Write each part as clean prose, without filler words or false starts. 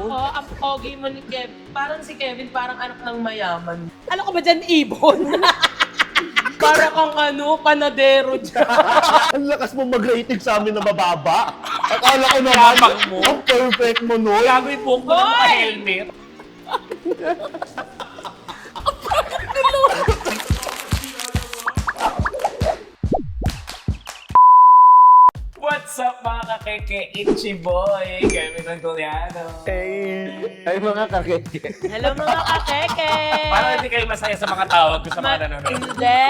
Ako, ang pogi mo ni Kevin. Parang si Kevin, parang anak ng mayaman. Ano ka ba dyan, ibon? Para kang panadero dyan. Ang lakas mo mag-rating sa amin na mababa. Akala ko naman, ang perfect mo nun. Gago yung buhok mo ng mga helmet. What's up mga kakeke? Itchy boy! Kevin Anguliano. Ay mga kakeke. Hello mga kakeke! Parang hindi kayo masaya sa mga tawag ko sa mga nanonood. Hindi!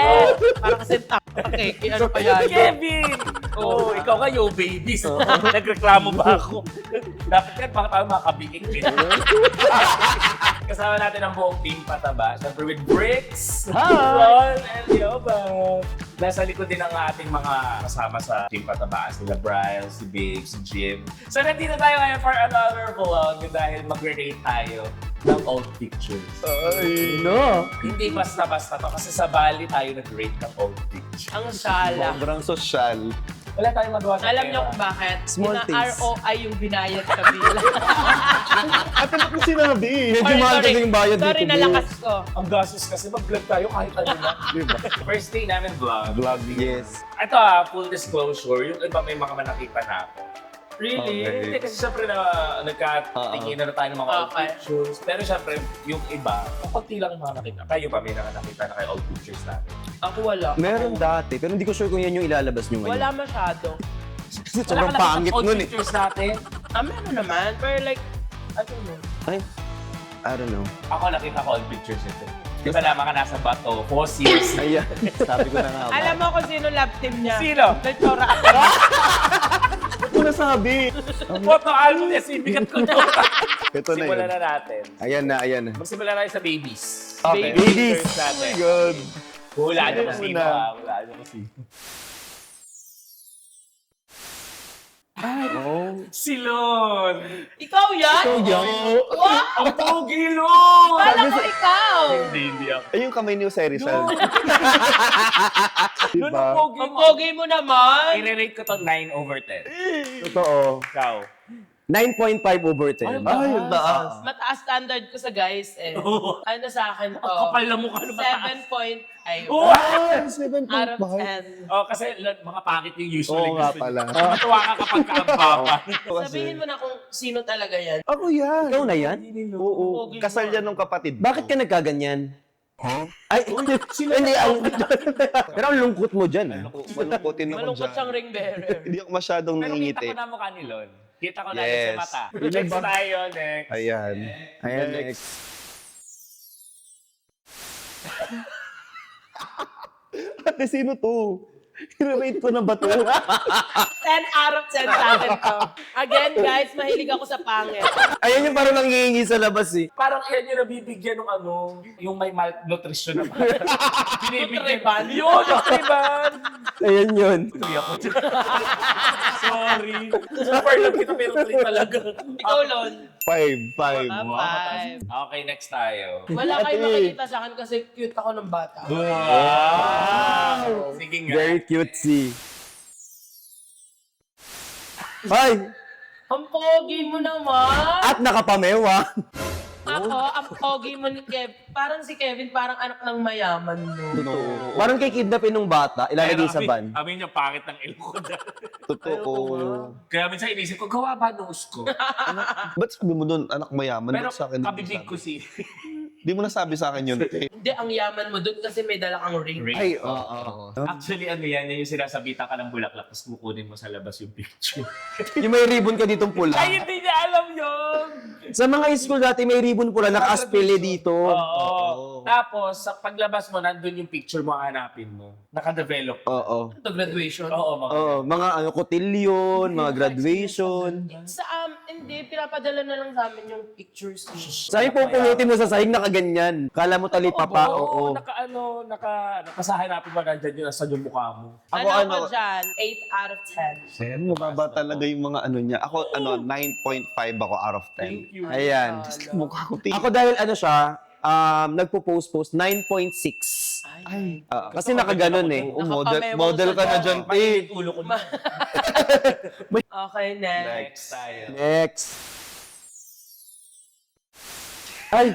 Parang kasi kakeke, ano pa yan? Kevin! Oo, ikaw kayo, babies. Nagreklamo ba ako? Dapat yan, mga tao makabiing din. Kasama natin ang buong team pataba. Siyempre with Bricks, Ron, and Yoba. Nasa likod din ang ating mga kasama sa team pataba. Sila Brian, si Babe, si Jim. So nandito tayo ngayon for another vlog dahil mag-rate tayo ng old pictures. Ay, Hindi basta-basta to kasi sa Bali tayo nag-rate ng old pictures. Ang sala. sobrang sosyal. Wala tayong magawa sa Alam pera. niyo kung bakit? Small things. ROI yung binayad sa bill. At ano ko sinabi? Hindi mahal kasi yung bayad Sorry, dito. nalakas ko. Ang gastos kasi mag-vlog tayo kahit ano na. Diba? First day namin vlog. Vlog, yes. Ito full disclosure, yung iba may mga nakita na ako. Really? Okay. Hindi kasi syempre na nagkatingin na tayo ng mga old Okay. pictures. Pero syempre, yung iba, konti lang yung mga nakita. Kayo ba may nakita na kayo old pictures natin? Ako wala. Meron dati, pero hindi ko sure kung yan yung ilalabas nyo ngayon. Wala masyado. Kasi sobrang pangit old nun eh. pictures natin? Meron naman. Pero like, I don't know. Ay, I don't know. Ako nakita ko old pictures ito. Di ba naman ka nasa bato, fossils. Ayan, sabi ko na nga ba. Alam mo kung sino love team niya? Sino? Lechora ako. Ba't mo nasabi? Photo album niya, sibigat ko to. Ito na Simulan yun. na natin. Ayan na, ayan na. Magsimula tayo sa babies. Okay. Babies! Pictures natin. Good. Hula niyo Sino kung sino una? Hula niyo kung sino. Oh. Silon! Ikaw yan? Wow! Ang pogi, Lon! Kala ko ikaw! Hindi ako. Ay, yung kamay ni Jose Rizal. Lon, Diba? ang pogi Ang mo. pogi mo naman! I-rate ko to 9/10. Totoo. Ikaw. 9.5 over 10. Ay, yung taas. Mataas standard ko sa guys eh. Oo. Ano sa akin to? Kapal na mukha na mataas. 7.5 Oh! Ay, out of 7.5. 10. Oh, kasi Lon, mga pangit yung usually Oo nga gusto pala. niyo. Matuwa ka kapag kaambaba. Sabihin mo na kung sino talaga yan. Ako yan. Ikaw na yan? Oo. Pogi Kasal mo. yan ng kapatid. Bakit ka nagkaganyan? Ay, hindi. Pero ang lungkot mo dyan. Malungkotin ako Malungkot dyan. siyang ring bearer. Hindi ako masyadong Pero kita nangingiti. ko na mukha ni Lon. Kita ko na Yes. sa mata. Next tayo, next. Ayan. Ayan, next. Ate, sino to? I-rate ko na ba to? 10 out of 10 sa akin to. Again guys, mahilig ako sa pangit. Ayan yung parang nangihingi sa labas eh. Parang yan yung nabibigyan ng ano, yung may malnutrition na binibigyan. Nutriban. Yun, Nutriban! Ayan yun. Tuloy ako dyan. Sorry. Super love kita pero tuloy talaga. Ikaw, Lon. 5. Five. Okay, next tayo. Wala kayong makikita sa akin kasi cute ako ng bata. Wow! Sige nga. Very cutesy. Ay! Ang pogi mo naman! At nakapamewa. Ako, ang pogi mo ni Kevin. Parang si Kevin, parang anak ng mayaman mo. Parang kay kidnapin ng bata, ilalagay sa van. Amin yung pangit ng ilong ko dyan. Totoo. Kaya minsan inisip ko, gawa ba nose ko? Ba't sabi mo doon, anak mayaman? Pero Ba't sa akin? kabibig ko si... Di mo nasabi sa akin yun. Hindi, ang yaman mo dun kasi may dala kang ring. Ring. Ay, oo. Actually, ano yan, yung sinasabitan ka ng bulaklak, tapos kukunin mo sa labas yung picture. Yung may ribbon ka ditong pula. Ay, hindi niya alam yun! Sa mga school dati, may ribbon pula, naka-spele dito. Oo. Tapos, sa paglabas mo, nandun yung picture mo, hanapin mo. Naka-develop. Oo. Ito, graduation. Oo, mga. Oo, mga ano, cotillion, mga graduation. Sa hindi, pinapadala na lang sa amin yung pictures. Sa'yo pupulutin mo sa sahig nakaganyan. Kala mo talita pa, oo. Nakasahanapin mo nandyan yun, nasa yung mukha mo. Ako Ano ano, ko dyan? 8 out of 10. mababa talaga yung mga ano niya. Ako, 9.5 ako out of 10. Thank you. Ayan. Mukha ko Ako dahil ano siya, nagpo-post 9.6. Ay. Kasi nakaganon eh. Oo, model, Nakapamewa model sa ka na dyan. dyan, te. Mainit ulo ko na. Okay, next. Next tayo. Next. Ay,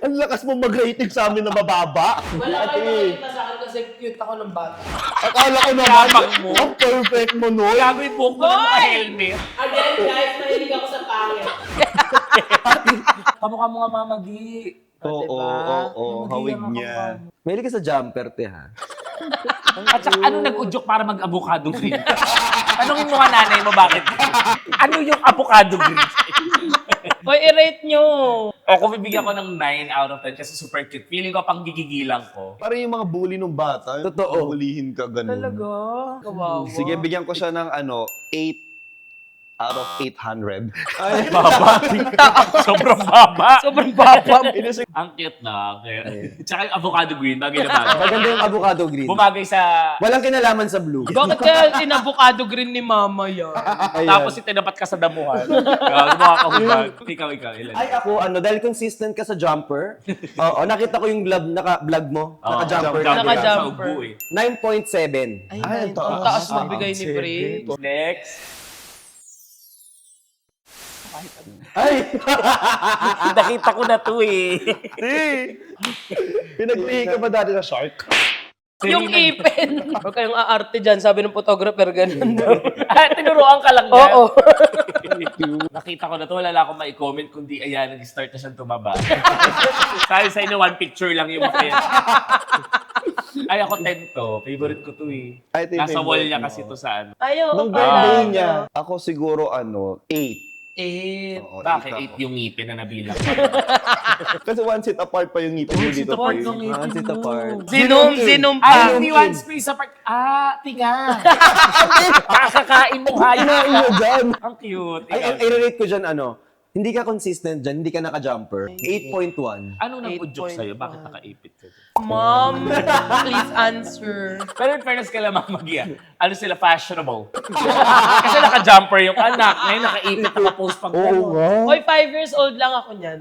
Ang lakas mo mag-rating sa amin na mababa. Wala kayong makita sa akin kasi cute ako ng bata. Akala ko naman, ang perfect mo nun. Grabe yung buhok mo ng Hoy! helmet. Again, guys, mahilig ako sa pangit. Kamukha mo nga mamagi. Oo, hawig niya. mahilig ka sa jumper, te, ha? At saka anong nag-udyok para mag-avocado green? Tanungin mo nga nanay mo bakit. Ano yung avocado green? Hoy, i-rate nyo. O kung bibigyan ko ng 9 out of 10 kasi super cute. Feeling ko pang gigigilang ko. Parang yung mga bully nung bata. yung Totoo. Bulihin ka ganun. Talaga? Kawawa. Sige, bigyan ko siya ng 8 out of 800. Baba. Sobrang baba. Sobrang baba. Ang cute na. Tsaka yung avocado green, bagay na bagay. Maganda yung avocado green. Bumagay sa... Walang kinalaman sa blue. Bakit kaya inavocado green ni mama yan? Tapos itinapat ka sa damuhan. Makakahubag. Ikaw, ilan? Ay, ako, dahil consistent ka sa jumper, oo, nakita ko yung vlog mo, naka-jumper ka. Naka-jumper. Sa ubo eh. 9.7. Ay, Ay, ang ang taas. taas magbigay ni Bri. Next. Ay! Nakita ko na to eh. Pinag-ihi ka ba dati sa shark? Yung ipin. Huwag kayong aarte dyan, sabi ng photographer, ganun daw. Tinuruan ka lang yan. Oo. Nakita ko na to, wala lang akong ma-comment kundi ayan, nag-start na siyang tumaba. Sabi sa inyo, one picture lang yung makaya. Ay, ako 10 to. Favorite ko to eh. Ay, ito yung Nasa wall favorite niya mo. kasi to saan. Ayaw, Nung pala. birthday niya, ako siguro 8. Oo, Bakit 8 8 yung ngipin na nabilang? Kasi one seat apart pa yung ngipin mo dito. apart Pre. yung ngipin. One seat apart. Zinom Ay, pa. hindi one space apart. Tinga. Kakakain mo hayop. Kinain mo dyan. Ang cute. Ay, ang i-rate ko dyan, hindi ka consistent dyan, hindi ka naka-jumper. 8.1. Anong nag-udyok sa'yo? Bakit nakaipit ka? Mom, please answer. Pero in fairness kay Lamang Magia, ano sila fashionable? Kasi naka-jumper yung anak, ngayon nakaipit, naka-post pag Oo nga. Hoy, 5 years old lang ako niyan.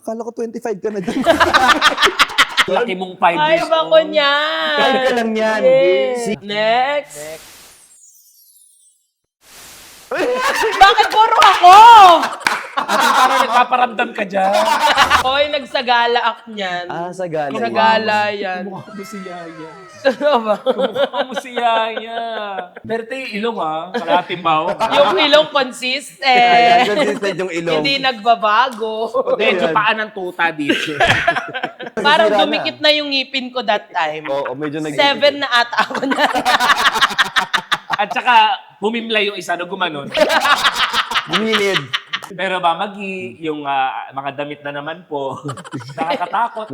Kala ko 25 ka na dyan. Laki mong 5 Ay, years ba ko old. niyan? Kaya ka lang yan. Yes. Next. Bakit puro ako? Kasi parang nagpaparamdam ka dyan. Hoy, nagsagala ako niyan. Sa galing. Sagala yan. Mukha mo si Yaya. Ano ba? Mukha mo si Yaya. Pero ito yung ilong kalating baw. Yung ilong Ayan, consistent. consistent yung ilong. Hindi nagbabago. Medyo paan ng tuta dito. Parang Nasira na. dumikit na yung ngipin ko that time. Oo, medyo 7 na ata ako na. At saka, bumimla yung isa na gumanon. Gumilid. Pero Magi, yung mga damit na naman po, nakakatakot,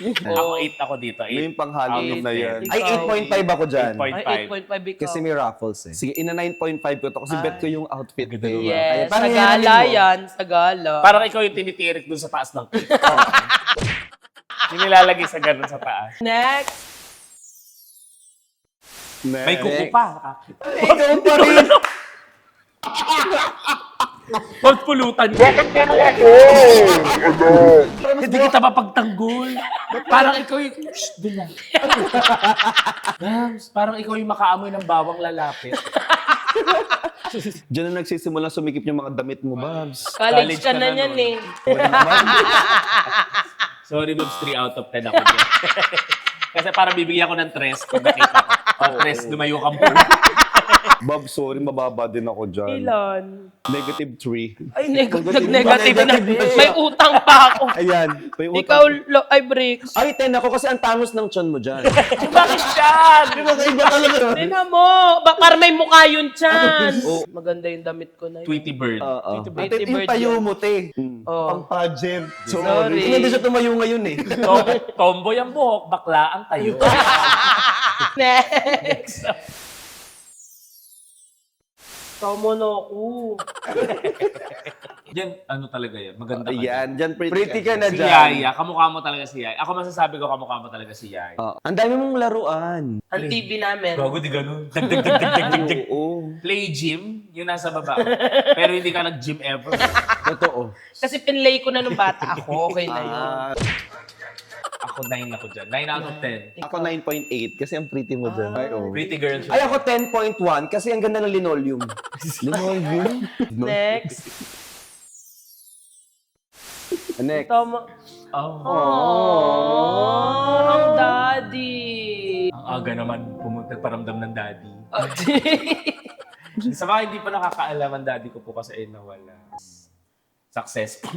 Ako 8 ako dito. May yung pang-Halloween na yan. Ay, 8.5 ako dyan. 8.5. Ay, 8.5 ikaw. Kasi may raffles eh. Sige, ina 9.5 ko to kasi bet ko yung outfit ko. Yes, Parang sa gala hinahalin mo. yan. Sa gala. Parang ikaw yung tinitirik dun sa taas ng cake. Yung nilalagay sa ganun sa taas. Next. May kuko pa. Ikaw pa rin. Pagpulutan ko. Hindi kita mapagtanggol. Parang ikaw yung... Shh, dun lang. Bams, parang ikaw yung makaamoy ng bawang lalapit. Diyan na nagsisimula sumikip yung mga damit mo, Babs. College ka na yan nun. eh. Sorry, Babs, 3 out of 10 ako dyan. Kasi parang bibigyan ko ng 3 pag nakita ko. O, 3, lumayo ka mo. Bob, sorry, mababa din ako dyan. Ilan? Negative 3. Ay, negative na. May utang pa ako. Ayan. May utang. Ikaw, ay, Bricks. Ay, 10 ako kasi ang tangos ng tiyan mo dyan. Bakit yan? Iba talaga. Tingnan mo. Para may mukha yun dyan. Maganda yung damit ko na yun. Tweety Bird. Oo. Pretty Ate, yung bird tayo yan. mo, te. Oh. Pang-pageant. Sorry. Hindi siya tumayo ngayon eh. Tomboy ang buhok, bakla ang tayo. Next. Tama na ako. Yan, ano talaga yan? Maganda ka. Ayan, dyan Pretty ka na Si dyan. Yaya, kamukha mo talaga si Yaya. Ako masasabi ko kamukha mo talaga si Yaya. Ang dami mong laruan. Ang TV namin. Gago, di ganun. Dag. Oo. Play gym, yung nasa baba. Pero hindi ka nag-gym ever. Totoo. Kasi pinlay ko na nung bata ako. Okay na yun. Ako 9 ako dyan. 9 out of 10. Ako 9.8 kasi ang pretty mo dyan. Ay, oh. Pretty girl siya. Ay, ako 10.1 kasi ang ganda ng linoleum. Linoleum? Next. Next. Tama. Oh. Oh, ang daddy. Ang aga naman pumunta paramdam ng daddy. Sa mga hindi pa nakakaalam, ang daddy ko po kasi ay nawala. Successful.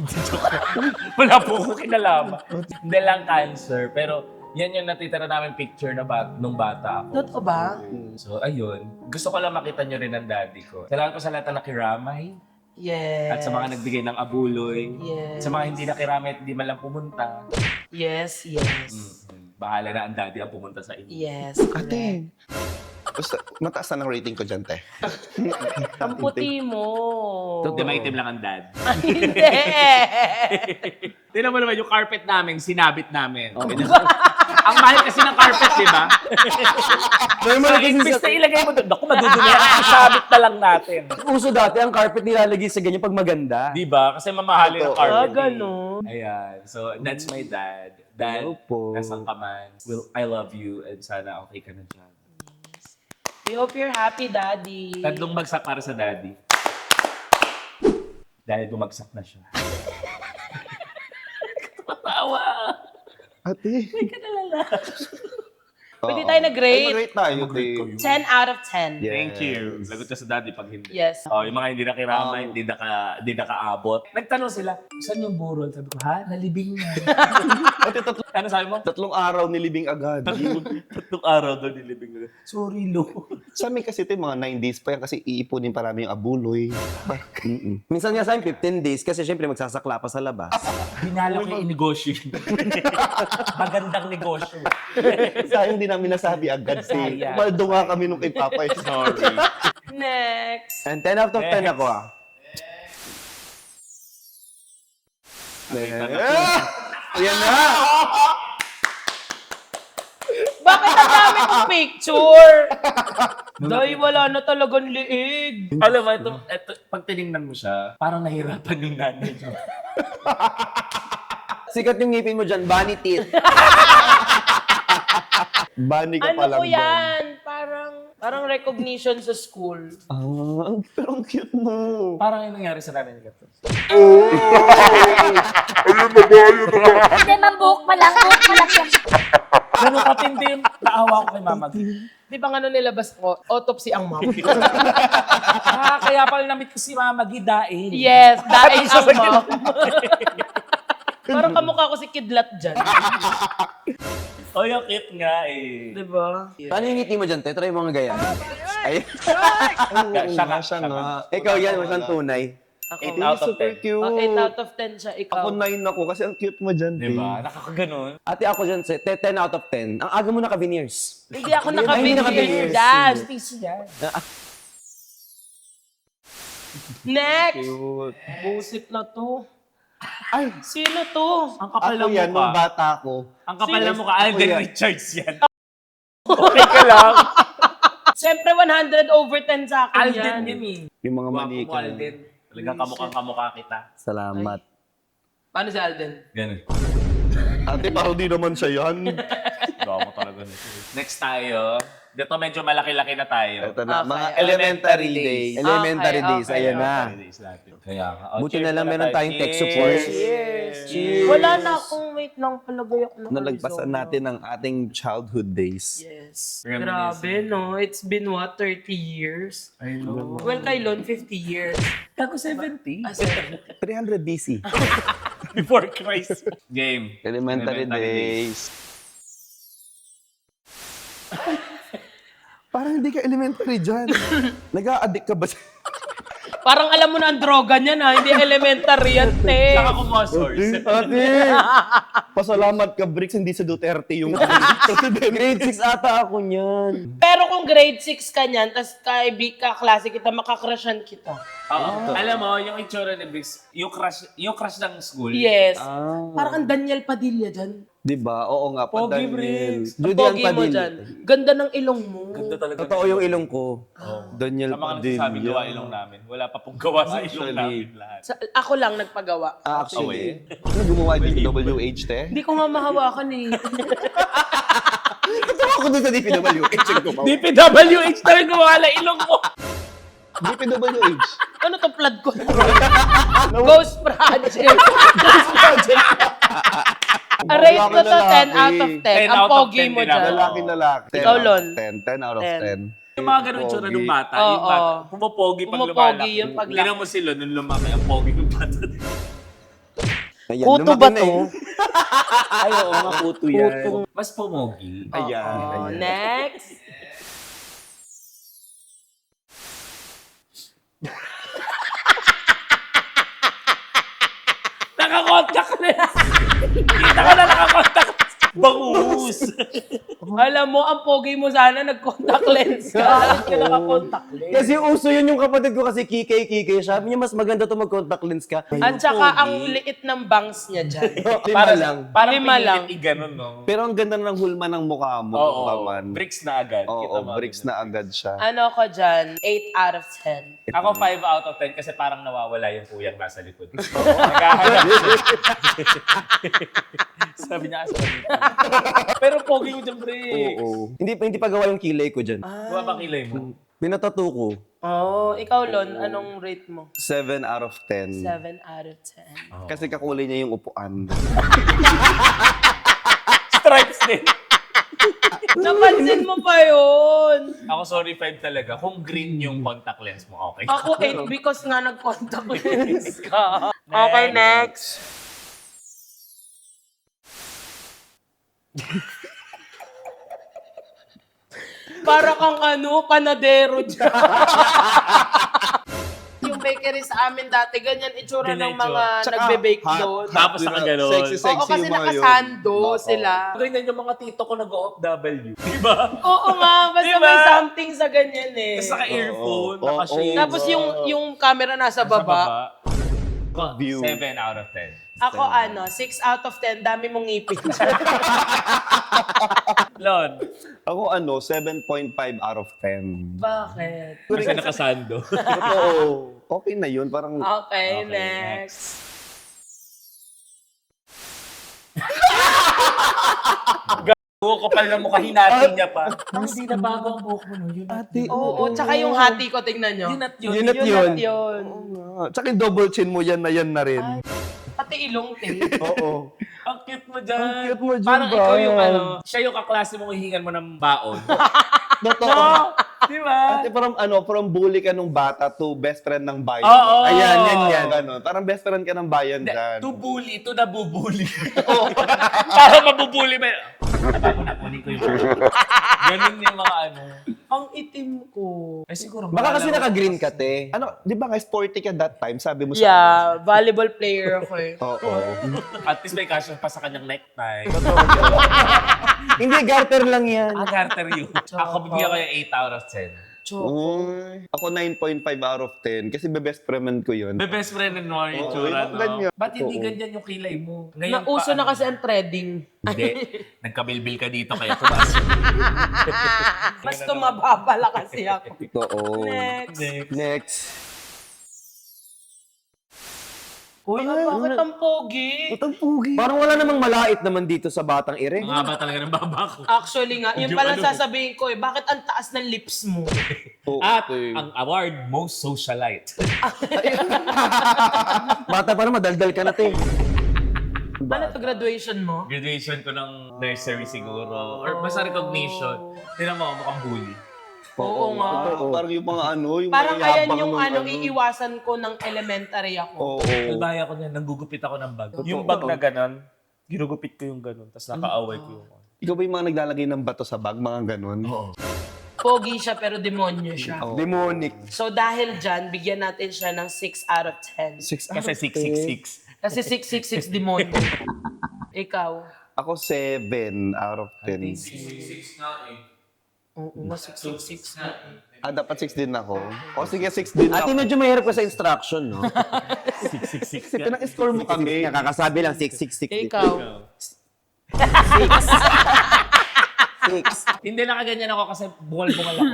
Wala po ko kinalaman. Hindi lang cancer. Pero yan yung natitira namin picture na nung bata ako. Totoo ba? So, ayun. Gusto ko lang makita nyo rin ang daddy ko. Salamat ko sa lahat na nakiramay. Yes. At sa mga nagbigay ng abuloy. Yes. Sa mga hindi nakiramay at hindi man lang pumunta. Yes, yes. Bahala na ang daddy ang pumunta sa inyo. Yes, Ate, basta mataas na ng rating ko dyan, te. ang puti mo. Hindi maitim lang ang dad. Ay, hindi. Tingnan mo naman yung carpet namin, sinabit namin. Ang mahal kasi ng carpet, di ba? So, imbis na ilagay mo doon, naku, madudumi yan. Isabit na lang natin. Uso dati, ang carpet nilalagay sa ganyan pag maganda. Di ba? Kasi mamahalin ang carpet. Ganun. Ayan. So, that's my dad. Dad, Hello po. nasaan ka man. I love you and sana okay ka na dyan. We hope you're happy, daddy. Tatlong bagsak para sa daddy. Dahil bumagsak na siya. Matawa. Ate. Pwede tayo nag-rate. Mag-rate tayo, te. 10 out of 10. Yeah. Thank you. Lagot ka sa daddy pag hindi. Yes. Oh, yung mga hindi nakiramay, hindi nakaabot. Nagtanong sila, saan yung burol? Sabi ko, ha? Nalibing na. Ate, Ano sabi mo? 3 araw nilibing agad. Tatlong araw daw nilibing na. Sorry, lo. Sa amin kasi ito, mga 9 days pa yan kasi iipunin pa namin yung abuloy. Minsan nga sa akin, 15 days kasi syempre magsasakla pa sa labas. Binala ko yung negosyo. Magandang negosyo. Sayang hindi namin nasabi agad si Sayang. Maldo nga kami nung kay Papa. Sorry. Next. And 10 out of 10 ako ah. Ayan na! Bakit ang dami kong picture? Dahil wala na talagang liig. Alam mo, ito, pag tinignan mo siya, parang nahirapan yung nanay niya. Sikat yung ngipin mo dyan, bunny teeth. Bani ka Ano pa lang ko yan? Parang recognition sa school. Pero ang cute mo. Parang yung nangyari sa nanay niya. Hindi, ma'am, buhok pa lang yan. Ganun katindi yung naawa ko kay mama. Di ba nga nung nilabas ko, autopsy ang mom? Kaya pala namit ko si mama, gidain. Yes, dahil ang mom. Parang kamukha ko si Kidlat dyan. O, yung cute nga eh. Di ba? Paano yung ngiti mo dyan, te? Try mo nga gaya. Ay, Siya nga, siya nga. ikaw yan, masang tunay. Ako. 8 out of Super 10. cute. 8 out of 10 siya, ikaw. Ako 9 ako kasi ang cute mo dyan. Diba? Nakakaganon. Ate ako dyan, 10 out of 10. Ang aga mo naka-veneers. Hindi ako Ay, hindi naka-video naka-videos. dyan. yan. Next! Cute. Busit na to. Ay, Sino to? Ang kapal ako ng yan, nung mukha. bata ko. Ang kapal ng mukha. Ako Alden yan. Richards yan. Okay ka lang. Siyempre 100 over 10 sa akin Alden yan. yun eh. Yung mga Gwapo manika. mo, Alden. Talagang kamukha kita. Salamat. Paano si Alden? Ganun. Ate, parang di naman siya yan. Gwapo talaga nito. Next tayo. Dito medyo malaki-laki na tayo. Ito na, Okay. mga elementary days. Elementary Okay, days, okay. ayan na. Elementary days natin. Kaya nga. Oh, Buti cheers na lang muna meron tayo. tayong tech support. Cheers! Cheers! Wala na akong wait lang palagay ako ng Nalagpasan Arizona. natin ang ating childhood days. Yes. Reminiscing. Grabe, no? It's been what, 30 years? I know. Well, kay Lon, 50 years. Kako 70. 300 BC. Before Christ. Game. Elementary days. Parang hindi ka elementary dyan. Nag-a-addict ka ba? Parang alam mo na ang droga niyan, ha? Hindi elementary yan, te. Saka ko mga source. Ate! Pasalamat ka, Bricks, hindi sa Duterte yung president. Grade 6 ata ako niyan. Pero kung grade 6 ka niyan, tas ka-klase kita, makakrushan kita. Oo. Alam mo, yung itsura ni Briggs, yung crush ng school. Yes. Ah. Parang ang Daniel Padilla dyan. Diba? Oo nga, pa Pogi, Daniel. Briggs. Ang Judy pogi mo Padilla. dyan. Ganda ng ilong mo. Ganda talaga. Totoo yung ilong ko. Daniel Sa mga Padilla. nagsasabi gawa ilong namin. Wala pa pong gawa sa ilong Actually. namin lahat. Ako lang nagpagawa. Actually, ano gumawa yung DPWH, te? Hindi ko nga mahawakan eh. Ito ako dun sa DPWH yung gumawa. DPWH na rin gawa na ilong mo. DPWH. Ano to flood ko? Ghost Project. Ghost Project. Rate ko to 10 out of 10. 10 Ang out of pogi 10 mo din dyan. ako. Lalaki. Ikaw, Lon. 10 out of 10. 10. Yung mga ganun tsura ng bata. Oo. Yung bata. Pumopogi pag Pumopogi lumalaki. yung paglaki. Tingnan mo sila nung lumaki. Ang pogi ng bata. Ayan, Kuto lumaki ba na to? eh. Ay, oo nga, puto yan. Mas pumogi. Ayan, Oh, ayan. next. Nakakontak lens! Kita ka na nakakontak lens! Bangus! Alam mo, ang pogi mo sana nag-contact lens ka. Bakit ka nakakontak lens? Kasi uso yun yung kapatid ko kasi kikay. Sabi niya, mas maganda to mag-contact lens ka. At saka ang liit ng bangs niya dyan. Lima lang. Parang Lima lang. pinilit i-ganon, no? Pero ang ganda ng hulma ng mukha mo. Oo, Paman. bricks na agad. Kita Oo, mo bricks agad. na agad siya. Ano ko dyan? 8 out of 10. Ako 5 out of 10 kasi parang nawawala yung kuyang nasa likod. Naghahanap siya. Sabi niya sa pero pogi mo dyan, bricks. Oo. Hindi pa gawa yung kilay ko dyan. Buwa ba kilay mo? Pinatato ko. Oh, ikaw, Lon, anong rate mo? 7 out of 10. 7 out of 10. Kasi kakulay niya yung upuan. Stripes din. Napansin mo pa yun. Ako sorry 5 talaga. Kung green yung contact lens mo, okay. Ako 8 because nga nag-contact lens ka. Okay, next. Para kang panadero dyan. Yung bakery sa amin dati, ganyan itsura ng mga nagbe-bake doon. Tapos nakaganon. Sexy Oo, kasi yung mga yun. nakasando sila. Ganyan yung mga tito ko nag-OFW. Diba? Oo nga, basta Diba? may something sa ganyan eh. Tapos naka-earphone, Oo, naka-shade. Tapos yung camera nasa baba. View. 7 out of 10. Ako 6 out of 10, dami mong ngipin. Lon, Ako 7.5 out of 10. Bakit? kasi nakasando. Totoo. Okay na yun. Parang Okay, Okay, next. Buhok ko pala ng mukha, hinati niya pa. Hindi na bago ang buhok mo, no? Yun at yun. Oo, tsaka yung hati ko, tingnan nyo. Yun at yun. Yun at Yun yun. at yun. Tsaka yung double chin mo yan na rin. Pati ilong, ting. Oo. Ang cute mo dyan. Ang cute mo dyan, Parang ikaw yung Brian. siya yung kaklase mong hihingan mo ng baon. Totoo. Di ba? Ate, from bully ka nung bata to best friend ng bayan. Oo. Ayan, yan. Ganon. Parang best friend ka ng bayan dyan. To bully, to nabubuli. Para mabubuli mo. Bago napunin ko yung ganun yung mga Ang itim ko. Eh siguro. Baka kasi naka-green ka, te. Di ba nga, sporty ka that time? Sabi mo sa Yeah, volleyball player ako eh. Oo. At least may kasya pa sa kanyang necktie. Hindi, garter lang yan. Ah, Carter yun. Ako bibigyan ko yung 8 out of 10. Uy. Ako 9.5 out of 10 kasi best friend ko yun. May best friend in Noir yung tsura, no? ganyan. Ba't hindi Oo. ganyan yung kilay mo? Nauso na kasi ang threading. Hindi. Nagkabilbil ka dito kaya tumaas. Mas tumaba pala kasi ako. Oo. Next. Next. Uy, bakit ang pogi? Utang pugi. Parang wala namang malait naman dito sa batang ire. Ang haba talaga ng baba ko. Actually nga, yun Yung pala ano. sasabihin ko bakit ang taas ng lips mo? At ang award, most socialite. Bata pa na, madaldal ka na, te. Ano to graduation mo? Graduation ko ng nursery siguro. Or basta recognition. Tignan mo, mukhang bully. Oo nga. Parang yung mga yung Parang mayayabang ayan yung nung iiwasan ko ng elementary ako. Oo. Kalbaya ko niyan, nanggugupit ako ng bag. Yung bag na ganon, ginugupit ko yung ganon, tapos nakaaway ko yung Ikaw ba yung mga naglalagay ng bato sa bag, mga ganun? Oo. Pogi siya pero demonyo siya. Demonic. So dahil dyan, bigyan natin siya ng 6 out of 10. Kasi 666. Kasi 666 demonyo. Ikaw? Ako 7 out of 10. 666 na eh. Oo, 666 na. Dapat 6 din ako. O sige, 6 din ako. Ate, medyo mahirap ka sa instruction, no? 666 Kasi pinang-score mo kami. Nakakasabi lang, 666. Ikaw? Hindi nakaganyan ako kasi bungal-bungal ako.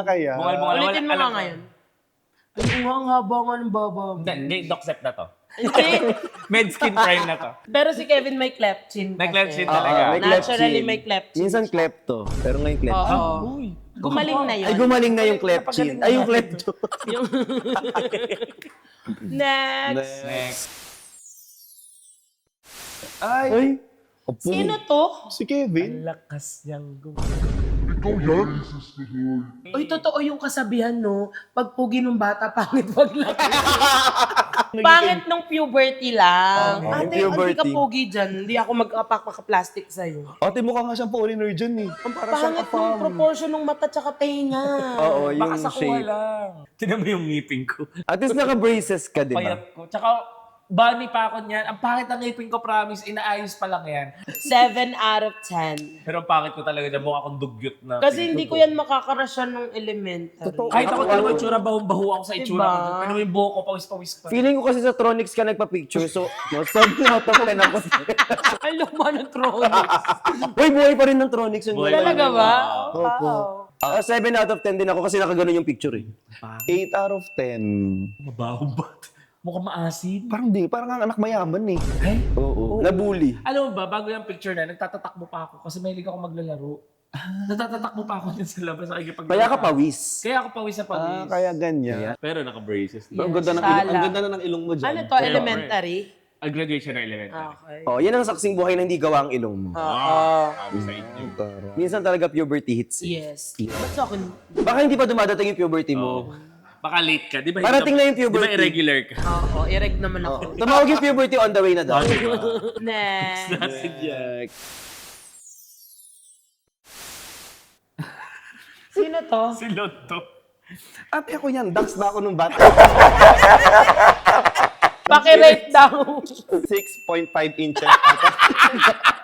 Kaya. Bungal-bungal. Ulitin mo nga ngayon. Ay, ang haba nga ng baba mo. Hindi, Doxep na to. Hindi. Med-skin prime na to. Pero si Kevin may cleft chin. May kasi. cleft chin talaga. may cleft Naturally chin. may cleft chin. Minsan klepto, pero ngayon klepto. Oo. Gumaling na yun. Ay, gumaling na yung cleft chin. Ay, yung klepto. Yung- Next. Next. Ay. Opo. Sino to? Si Kevin. Lakas niyang Uy, totoo yung kasabihan, no? Pag pugi ng bata, pangit wag lang. Pangit nung puberty lang. Oo, Ate, yung hindi ka puberty. pugi dyan. Hindi ako mag-apak-plastic sa'yo. Ate, mukha nga siyang foreigner dyan eh. Ang para siyang Pangit nung proportion ng mata tsaka tenga. Oo, Baka yung sa kuha shape. lang. Tignan mo yung ngipin ko. At least naka-braces ka, di ba? Payat ko. Tsaka, bunny pa ako niyan. Ang pangit ng ngipin ko, promise. Inaayos pa lang yan. 7 out of 10. Pero ang pangit ko talaga dyan. Mukha akong dugyot na. Kasi hindi ko yan makakarasyan ng elementary. Kahit ako talaga itsura, bahong-baho ako sa itsura Diba? ko. Pero yung buhok ko, pawis-pawis pa. Feeling ko kasi sa Tronix ka nagpa-picture, so sabi na ito ko ako. Ay, luma ng Tronix. Uy, buhay pa rin ng Tronix yun. Buhay Talaga ba? Opo. Wow. 7 out of 10 din ako kasi nakaganon yung picture eh. 8 out of 10. Mabaho ba? Mukhang maasin. Parang ang anak mayaman eh. Oo. Nabully. Alam mo ba, bago yung picture na, nagtatatakbo pa ako kasi mahilig ako maglalaro. Nagtatatakbo pa ako dyan sa labas. Kaya ka pawis. Kaya ako pawis sa pawis. Kaya ganyan. Pero naka-braces. Ang ganda ng Sala. ilong, ang ganda na ng ilong mo dyan. Ano to? Elementary? Ang graduation na elementary. Okay. Oh, yan ang saksing buhay na hindi gawa ang ilong mo. Oo. Sabi sa inyo. Minsan talaga puberty hits. Eh. Yes. Ba't sa akin? Baka hindi pa dumadating yung puberty mo. Baka late ka. Di ba? Parating na yung Di ba puberty. irregular ka? Oo, ireg naman ako. Tumawag yung puberty on the way na daw. Next. Sige. Sino to? Si Lotto. Ate, ako yan. Dance na ako nung bata. Pakirate daw. 6.5 inches.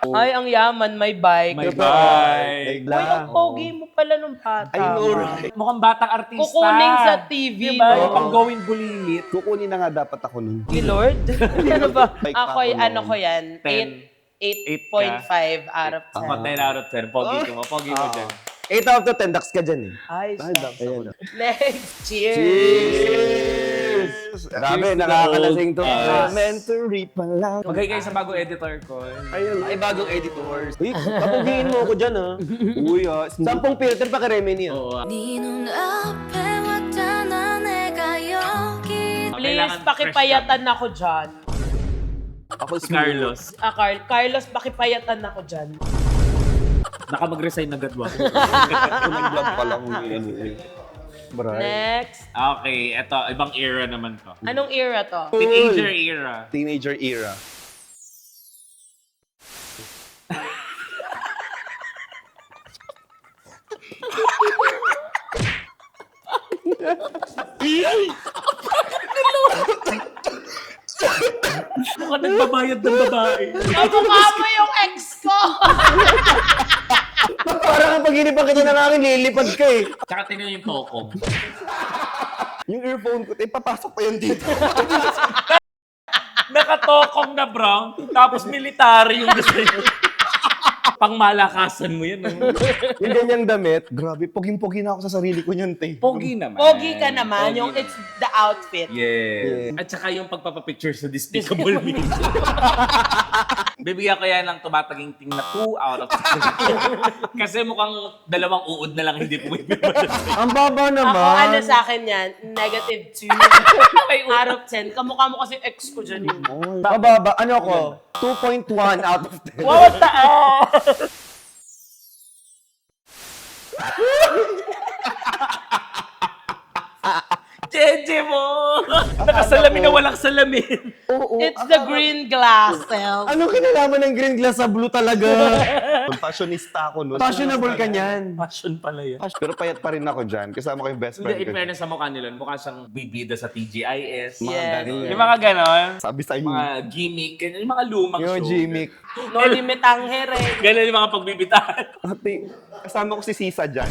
Ay, ang yaman, may bike. My bye. Uy, ang pogi mo pala nung bata. I know, right? Mukhang batang artista. Kukunin sa TV. Diba? no? Yung pang-going bulilit. Kukunin na nga dapat ako nun. Ni Lord? Ano ba? Bike Ako, pa ako ano noon. ko yan? 10. 8.5 out of 10. Ako 10 out of 10. Pogi ko mo. Pogi mo dyan. 8 out of 10, dax ka dyan eh. Ay, Ayan. next. Cheers. Cheers! Grabe, nakakalasing to. Elementary pa lang. Maghay kayo sa bagong editor ko. Ay, bagong editors. Uy, kapugiin mo ako dyan ah. Uy, 10 filter pa ka-remedy ah. Oo. 네 눈앞에 왔잖아 내가 여기 Please, Kailangan pakipayatan ako dyan. ako Si Carlos. Carlos, pakipayatan ako dyan. Naka mag-resign na gadwa. Nag-vlog pa lang. Bray. Next. Okay, eto. Ibang era naman to. Anong era to? Teenager era. Teenager era. Mukhang nagbabayad ng babae. Kamukha mo yung ex ko! Parang ang pag-inipan kita ng akin, lilipad ka eh. Tsaka tingnan yung tokom. Yung earphone ko, papasok pa yan dito. Nakatokom na brown, tapos military yung gusto niya. Pangmalakasan mo yan. No? Yung ganyang damit. Grabe, poging-pogi na ako sa sarili ko niyan, te. Pogi naman. Pogi ka naman, Pogi yung naman. it's the outfit. Yes. At saka yung pagpapapicture sa Despicable Me. Bibigyan ko yan ng tumataging-ting na 2 out of 10. Kasi mukhang dalawang uod na lang hindi pumipirma. Ang baba Ako, naman. ano sa akin yan, -2 out of 10. Kamukha mo kasi ex ko dyan yun. Mababa. Ano ko? 2.1 out of 10. Wow, taas! Jeje mo! Nakasalamin na walang salamin. It's the green glasses. Anong kinalaman ng green glass sa blue talaga? Fashionista ako nun. Fashionable ka niyan. Passion pala yan. Pero payat pa rin ako dyan. Kasama ko yung best friend Hindi, in ko. fairness sa mukha nila, mukha siyang bibida sa TGIS. Yes. Yung mga ganon. Sabi sa inyo. Mga gimmick, ganyan, yung mga lumang Yung show. gimmick. Noli Metangere. Ganun yung mga pagbibitahan. Ate, kasama ko si Sisa dyan.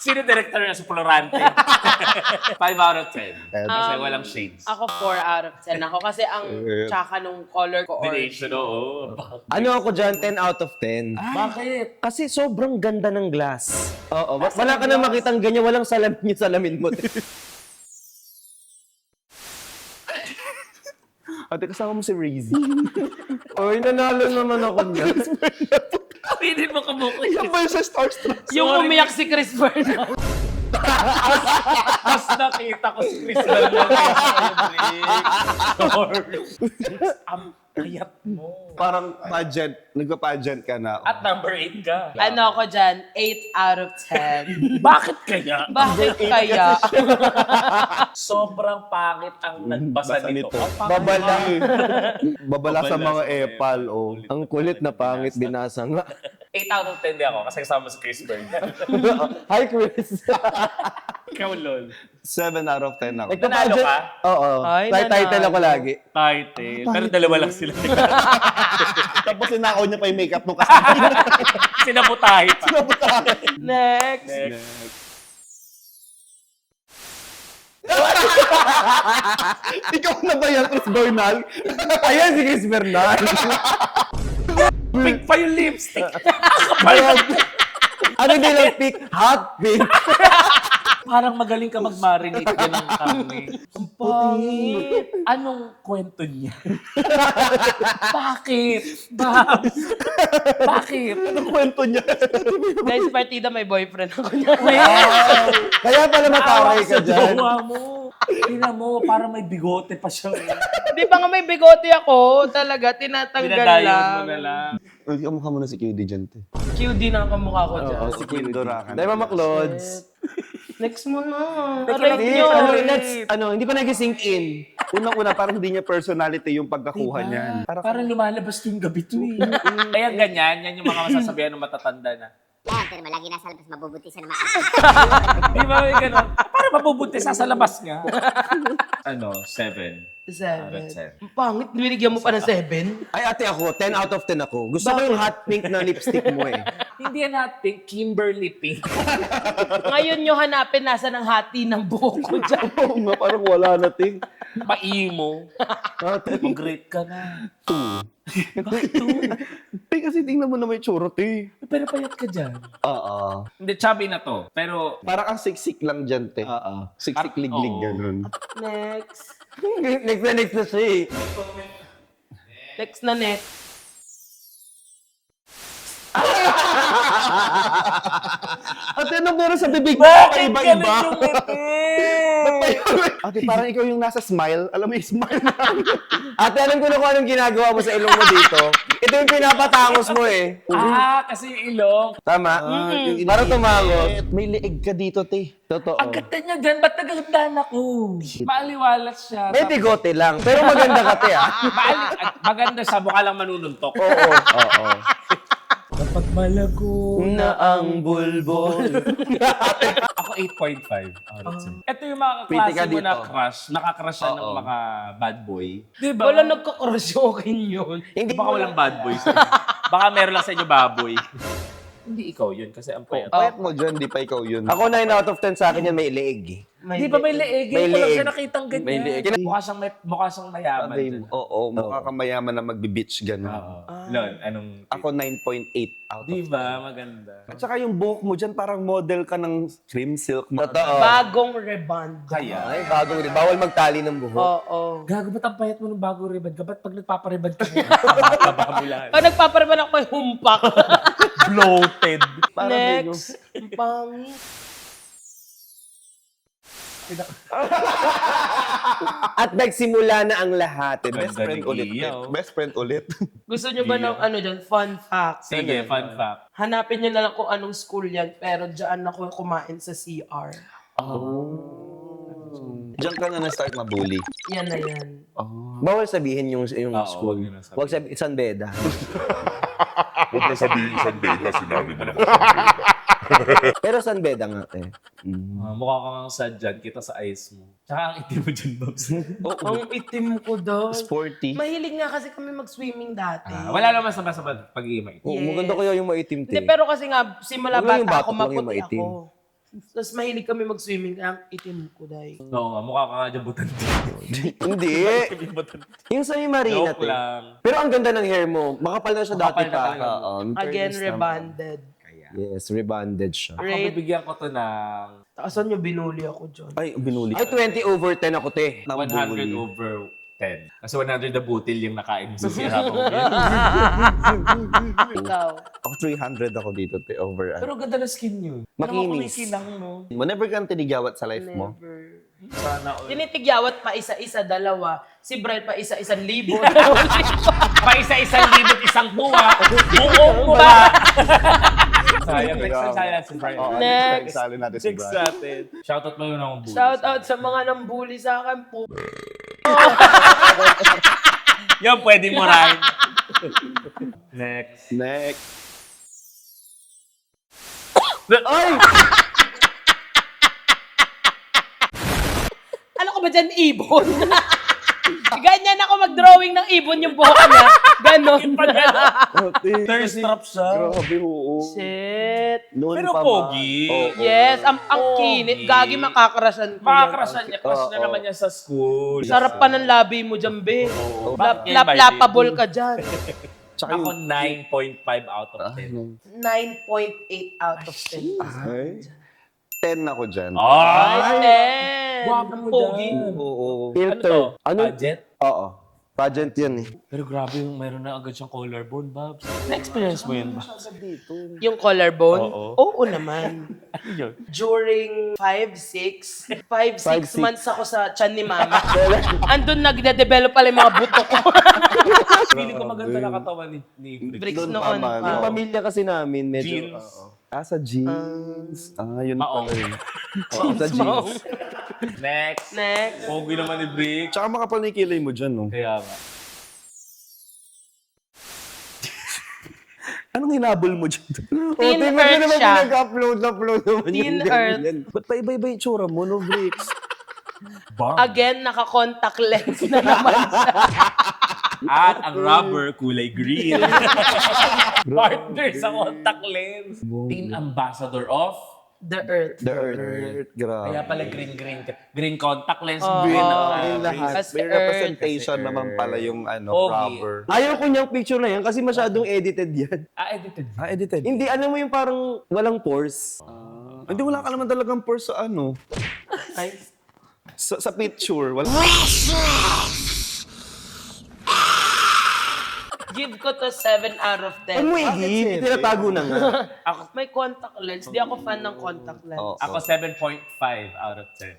Sino director na sa Florante? 5 out of 10. Kasi walang shades. Ako 4 out of 10 ako kasi ang tsaka nung color ko orange. Combination, oo. Ano ako dyan? 10 out of 10. Bakit? Kasi sobrang ganda ng glass. Oo. Wala ka na makitang ganyan. Walang salamin yung salamin mo. Ate, kasama mo si Rizzy. Oy, nanalo naman ako niyan. Pinin mo kamukha Yan ba yung sa Starstruck? Yung umiyak si Chris Bernal. Mas nakita ko si Chris Bernal kaya ang kayat mo. Parang pageant. Nagpa-pageant ka na. At number 8 ka. Ano ako dyan? 8 out of 10. Bakit kaya? Bakit kaya? Sobrang pangit ang nagbasa nito. Ang pangit. Babala. Babala sa mga epal, oh. Ang kulit na pangit binasa nga. 8 out of 10 di ako kasi kasama si Chris Bernal. Hi, Chris. Ikaw, lol. 7 out of 10 ako. Nanalo ka? Oo. Ay, Title ako nanalo. lagi. Title. Pero dalawa lang sila. Tapos sinakaw niya pa yung makeup nung kasama. Sinabutahe pa. Next. Ikaw na ba yan, Chris Bernal? Ayan si Chris Bernal. Pink pa yung lipstick. Ano nilang pick? Hot pink. Parang magaling ka mag-marinate ka ng karne. Ang pangit. Anong kwento niya? Bakit? Bakit? Anong kwento niya? Guys, partida may boyfriend ako niya. Kaya pala mataray ka dyan. Jowa mo. Tingnan mo, parang may bigote pa siya. Di ba nga may bigote ako? Talaga, tinatanggal Pinadayon lang. mo na lang. Kamukha mo na si QD dyan, te. QD na ang kamukha ko dyan. Si Queen Doracan. Dahil Mama Clods. Next mo na. Next Aray mo nyo. Hindi pa nag-sink in. Unang-una, parang hindi niya personality yung pagkakuha niyan. Parang lumalabas yung gabi to eh. Kaya ganyan, yan yung mga masasabihan ng matatanda na. Pero malagi nasa labas, mabubuti siya naman. Di ba may ganun? Parang mabubuti sa labas nga. 7. 7. Ang pangit, binigyan mo pa ng 7. Ay, ate ako, 10 out of 10 ako. Gusto ko yung hot pink na lipstick mo eh. Hindi yan natin, Kimberly Pink. Ngayon nyo hanapin nasa ng hati ng buhok ko dyan. Oo nga, parang wala na, ting. Pa-emo. Mag-great ka na. Te, kasi tingnan mo na may tsura, te. Pero payat ka dyan. Oo. Hindi, chubby na to. Pero, Parang ang siksik lang dyan, te. Oo. Siksik-liglig, Oo. ganun. Next. Next na siya eh. Next na net. Ate, ano meron sa bibig mo? bakit ka Iba-iba. na tumiti? Ate, parang ikaw yung nasa smile. Alam mo yung smile na. Ate, alam ko na kung anong ginagawa mo sa ilong mo dito. Ito yung pinapatangos mo eh. Kasi yung ilong. Tama? Parang tumangos. May liig ka dito, te. Totoo. Ang ganda niya dyan, ba't nagagandaan ako? Maaliwalas siya. May bigote lang. Pero maganda ka, te ah. Maganda siya, mukha lang manununtok. Oo. Oo. Kapag malago Na ang bulbol. Ako 8.5 out of 10. Ito yung mga Pwede ka kaklase mo na dito. crush. Nakakrush siya ng Oo. mga bad boy. Diba? Wala nagka-crush okay yun. Hindi baka walang bad boy sa inyo. Baka meron lang sa inyo baboy. Hindi ikaw yun kasi ang payat. Payat mo dyan, di pa ikaw yun. Ako 9 out of 10 sa akin yan, may leeg eh. Di ba may leeg? May Ko lang leeg. siya nakitang ganyan. May leeg. Mukha siyang mayaman. Ate, dyan. oo, mukha kang mayaman na magbe-beach, gano'n. Oo. Lon, anong... Ako 9.8 out of Di ba? Maganda. At saka yung buhok mo dyan, parang model ka ng cream silk. Totoo. Bagong rebond. Kaya. Ay, bagong rin. Bawal magtali ng buhok. Oo. Gago, ba't ang payat mo ng bago ribbon ka? Ba't pag nagpaparibad ka ngayon? Taba-taba Pag nagpapareban ako may humpak. Bloated. Next. Ang pangit. At nagsimula na ang lahat. Best friend ulit. Best friend ulit. Gusto nyo ba ng ano dyan? Fun fact. Sige, fun fact. Hanapin nyo na lang kung anong school yan, pero dyan ako kumain sa CR. Diyan ka na na-start mabully. Yan na yan. Bawal sabihin yung Oo, school. wag yun ang sabihin. Huwag sabihin, San Beda. Huwag na sabihin isang beta, sinabi mo naman. Pero San Beda nga eh. Mukha kang sad dyan, kita sa eyes mo. Tsaka ang itim mo dyan, Babs. Ang itim ko daw. Sporty. Mahilig nga kasi kami mag-swimming dati. Wala naman sa pag-iimay. Oo, maganda kaya yung maitim te. Hindi, pero kasi nga, simula Wala yung bata ako, batok lang yung maputi maitim. ako. Tapos mahilig kami mag-swimming, kaya ang itim ko dahil. Oo nga, mukha ka nga dyan butante. Hindi. Yung sa may marina, Joke lang. Pero ang ganda ng hair mo. Makapal na siya dati Makapal na pa. talaga. Oo, in Again, fairness rebonded. naman. Yes, rebonded siya. Ako Rate. bibigyan ko to ng Taasan nyo binuli ako dyan. Ay, binuli. Ay, 20/10 ako, te. 100/10. Kasi 100 na butil yung nakain mo sa sirapang yun. Ikaw. Ako 300 ako dito, te, over. Pero ganda na skin nyo. Makinis. Kilang, no? Whenever kang tinigyawat sa life mo, Sana all. Tinitigyawat pa isa-isa, dalawa. Si Brian pa isa-isang libo. Pa isa-isang libot, isang tuwa. Buong mula. Sayang, next time sayang si Brian. Oo, Next. Sali natin si Next Brad. natin. Shoutout mo yun akong bully. Shout out sa mga nambuli sa akin po. Yan, pwede mo rin. Next. Next. Ay! Ano ko ba dyan, ibon? Ganyan ako mag-drawing ng ibon yung buhok niya. Ganon. Oh, te, Thirst trap siya. grabe, oo. Shit. Noon Pero pa ba? pogi. Oo. Yes, ang kinit. Gagi makakrashan ko. yan. Makakrashan niya. Crush na naman niya sa school. Sarap pa ng labi mo dyan, be. Bakit, Lap-lapable ka dyan. Tsaka Ako yung... 9.5 out of 10. 9.8 out of 10. Ay, 10 ako dyan. Ay! 10. Guwapo mo Pogi. dyan. Oo. Ano Filter. to? Ano? Budget? Oo. Pageant yan eh. Pero grabe yung mayroon na agad siyang collarbone, Babs. Na-experience mo yun, Babs? Yung collarbone? Oo. Oo naman. Ano yun? During 5, 6 5, 6. months ako sa tiyan ni mama. Andun nagde-develop pala yung mga buto ko. Feeling ko maganda na katawan ni Bricks. Bricks Doon noon pa man, pa. Yung pamilya kasi namin, medyo... Jeans. Sa jeans. Yun Maong. pala yun. Sa jeans. Next. Next. Pogi naman ni Bricks. Tsaka makapal na yung kilay mo dyan, no? Kaya nga. Anong hinabol mo dyan? Teen tingnan mo Earth naman siya. pinag-upload naman Teen yung Earth. ganyan. Ba't pa iba-iba yung tsura mo, no, Bricks? Again, naka-contact lens na naman siya. At ang rubber, kulay green. Partner sa contact lens. Teen ambassador of... The Earth. The Earth. Grabe. Kaya pala green. Green contact lens. Oo. Green Green lahat. Kasi May Earth. representation naman pala yung Pogi. rubber. Ayaw ko niyang picture na yan kasi masyadong edited yan. Edited. Edited. Hindi, alam mo yung parang walang pores. Hindi, wala ka naman talagang purse sa ano. Ay, Sa picture. Wala. give ko to 7 out of 10. Ano mo i-give? Tinatago na nga. Ako, may contact lens. Di ako fan ng contact lens. Oo. Ako 7.5 out of 10.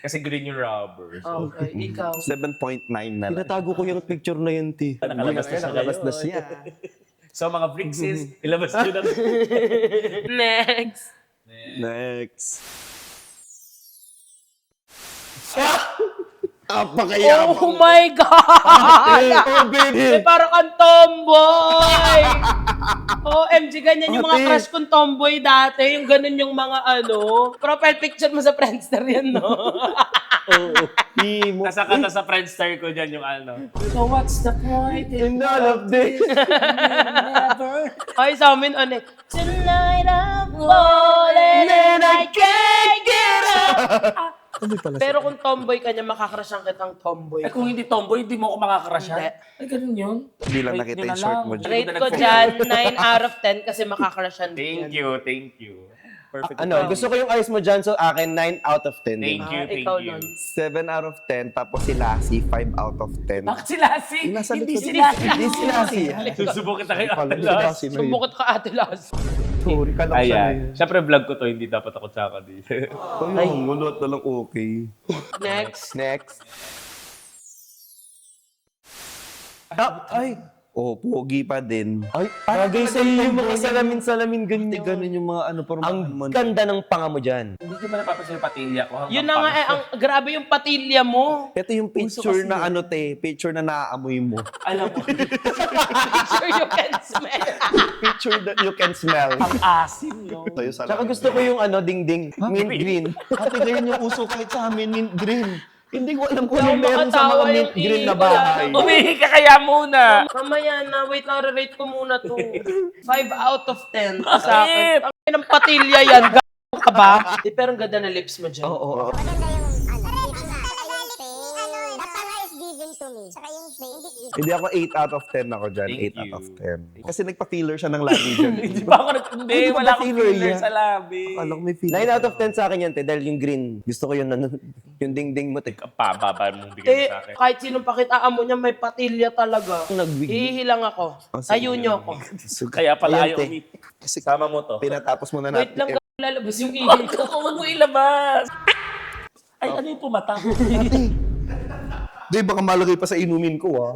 Kasi green yung rubber. Okay, ikaw. 7.9 na lang. Tinatago ko yung picture na yun, ti. Nakalabas na siya Nakalabas na ngayon. siya. So mga Brickses, ilabas nyo na. Next. Next. Oh my God! Oh, baby! Eh, parang kang tomboy! OMG, ganyan yung mga Ate. crush kong tomboy dati. Yung ganun yung mga ano. Profile picture mo sa Friendster yan, no? Oo. Mo. Nasa kanta sa Friendster ko dyan yung ano. So what's the point In all of this. Ay, sa amin, ano eh. Tonight I'm falling and I can't get up. Pero kung tomboy ka niya, makakrushan kitang tomboy. Eh kung hindi tomboy, hindi mo ako makakrushan. Hindi. Ay, ganun yun. Hindi lang Rate nakita nyo yung na short lang. mo dyan. Rate ko dyan, 9 out of 10 kasi makakrushan ko Thank yan. you. Perfect. Ano, gusto ko yung eyes mo dyan, so akin 9 out of 10 din. Thank you. Ikaw nun. 7 out of 10. Tapos si Lassie, 5 out of 10. Bakit si Lassie? Nasa Hindi likod. si Lassie. Hindi si Lassie. Susubukin na kayo. Pala si Ate Las. Lassie na yun. Sumbukot ka, Ate Las. Sorry ka lang siya na Ayan. yun. Siyempre vlog ko to, hindi dapat ako tsaka dito. Ay, mulot na lang okay. Next. Next. Ay! Oh, pogi pa din. Ay, bagay sa iyo yung mga salamin-salamin ganyan. Ganun yung mga ano, parang Ang ganda ng panga mo dyan. Hindi ko ba napapansin yung patilya ko? Yun na nga eh, ang grabe yung patilya mo. Ito yung picture na ano te, picture na naaamoy mo. Alam mo, Sure you can smell. Picture that you can smell. ang asim, no? Sa'yo sa Tsaka gusto ko yung ano, ding-ding. Mint green. Ate, ganyan yung uso kahit sa amin, mint green. Hindi ko alam kung Ikaw anong meron sa mga makatawa mint yung green na iba. bahay. Umihi ka kaya muna! Mamaya na, wait lang, rate ko muna to. 5 out of 10 sa akin. Ang ng patilya yan, ka ba? Pero ang ganda na lips mo dyan. Oo. Maganda yung napaka-is given to me. Saka yung face. Hindi ako 8 out of 10 ako dyan. Thank 8 out you. of 10. Kasi nagpa-filler siya ng labi dyan. Hindi ba ako hindi, Hindi ba wala akong filler filler yan? sa labi. Akala ko may filler. 9 out of 10 sa akin yan, te. Dahil yung green, gusto ko yun, yung ding-ding mo, te. Ang pababa mong bigay Eh, sa akin. kahit sinong pakitaan mo niya, may patilya talaga. Nag-wig. Hihilang ako. Tayo niyo ako. Kaya pala Ayan, ayaw te. umipit. Kasi Sama mo to. pinatapos mo na Wait natin. lang ka, lalabas yung ihil ko. Huwag mo ilabas. Ay, ano yung pumata? Di, baka malagay pa sa inumin ko, ah.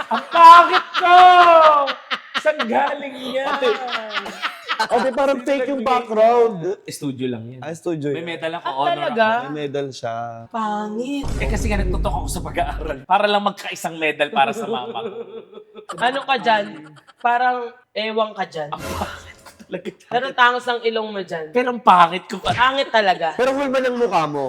Ang pangit ko! Saan galing yan? Ate, parang fake yung background. Studio lang yan. Ah, studio May yun. medal ako, Ah, honor talaga? ako. May medal siya. Pangit. Eh kasi nga nagtutok ako sa pag-aaral. Para lang magkaisang medal para sa mama ko. Ano ka dyan? Parang ewang ka dyan. Pero tangos ang ilong mo dyan. Pero ang pangit ko. Pangit talaga. Pero full ba ng mukha mo?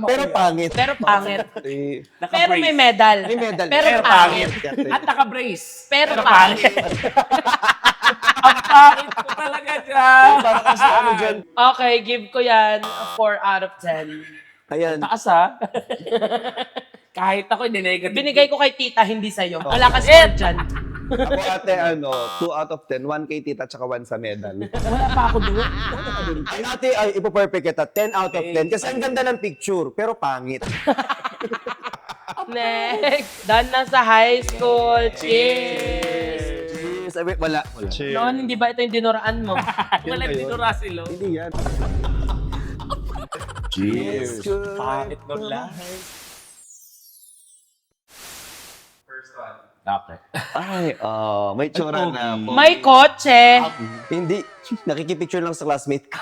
Pero pangit. Pero pangit. Eh, Pero may medal. May medal. Pero Pero pangit. pangit. At naka-brace. Pero pangit. Ang pangit ko talaga dyan. parang kasi ano dyan. Okay, give ko yan a 4 out of 10. Ayan. Taas ha. Kahit ako, hindi negative. Binigay ko kay tita, hindi sa'yo. Wala ka score dyan. Ako ate, 2 out of 10. 1 kay tita, tsaka 1 sa medal. Wala pa ako doon. Ay, ate, ay, ipo-perfect kita. 10 out of 10. Kasi ang ganda ng picture, pero pangit. Next. Done na sa high school. Cheers! Sabi, wala. Noon, hindi ba ito yung dinuraan mo? Wala dito Rasilo. Hindi yan. Cheers. Pangit nun lang. First one. Okay. Ay, may tsura na po. May kotse. Hindi. Nakikipicture lang sa classmate ko.